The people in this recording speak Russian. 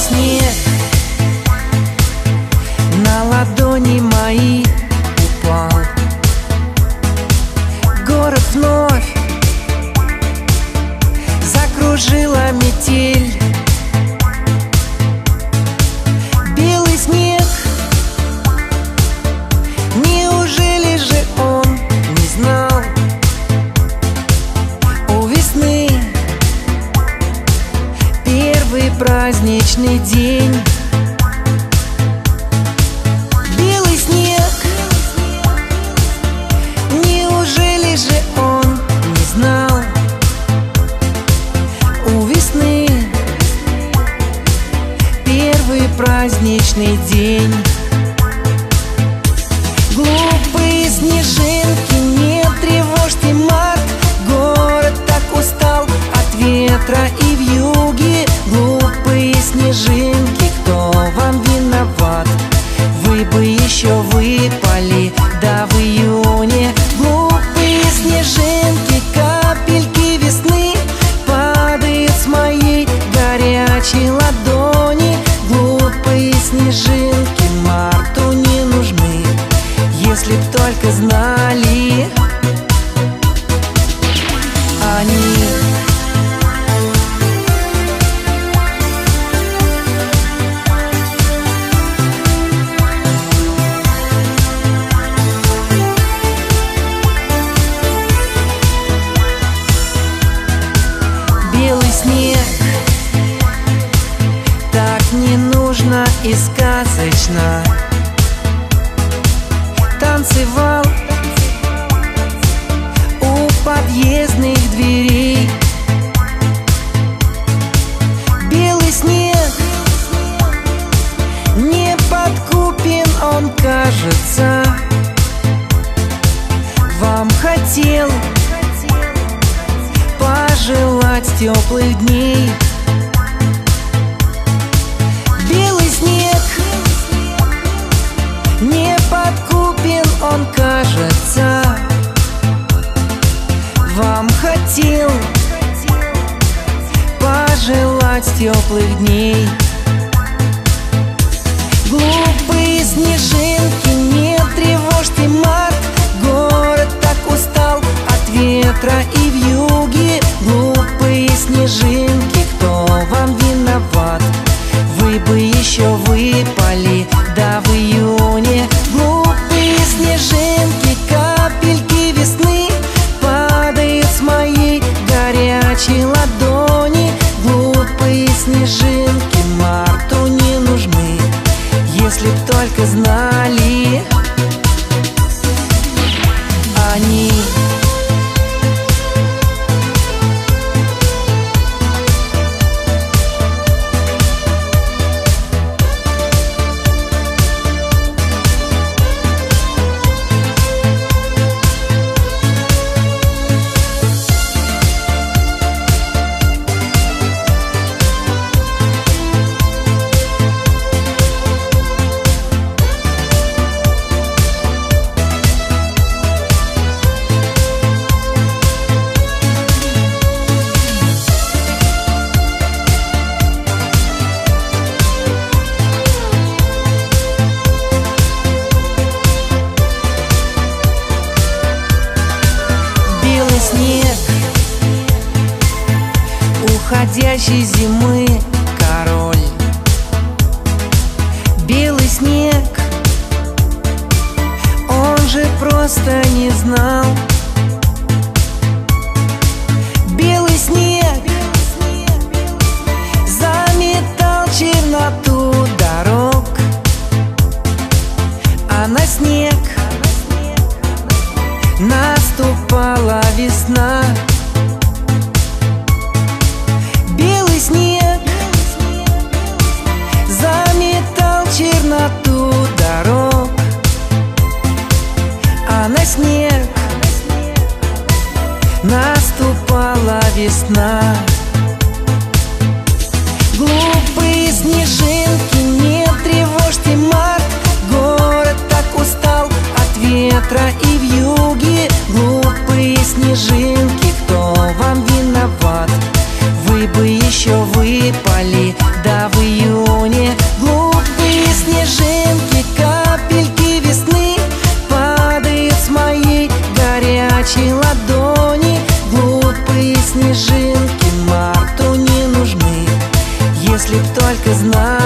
снег на ладони мои упал. Город вновь закружила метель. Белый снег, неужели же он не знал? У весны первый праздничный день. Белый снег, неужели же он не знал? У весны первый праздничный день. Глупые снежинки, не тревожьте март. Город так устал от ветра и вьюги. Глупые снежинки, кто вам виноват? Вы бы еще выпали, да в июне. Глупые снежинки, капельки весны падают с моей горячей ладони. Глупые снежинки марту не нужны, если б только знали они. Белый снег, так не нужно и сказочно танцевал у подъездных дверей. Белый снег, не подкупен он, кажется. Вам хотел пожелать теплых дней. Белый снег, не подкупен он, кажется. Вам хотел пожелать теплых дней. Глупые снежинки, не тревожьте март. Город так устал от ветра и вьюги. Глупые снежинки, кто вам виноват? Вы бы еще выпали, да в июне. Глупые снежинки, капельки весны падают с моей горячей ладони. Глупые снежинки марту не нужны, если б только знали они. Снег уходящей зимы король. Белый снег, он же просто не знал. Белый снег заметал черноту дорог, а на снег наступала весна. Белый снег заметал черноту дорог, а на снег наступала весна. Глупые снежинки, не тревожьте март. Город так устал от ветра и вьюги. Глупые снежинки, кто вам виноват? Вы бы еще выпали, да в июне. ты знаешь.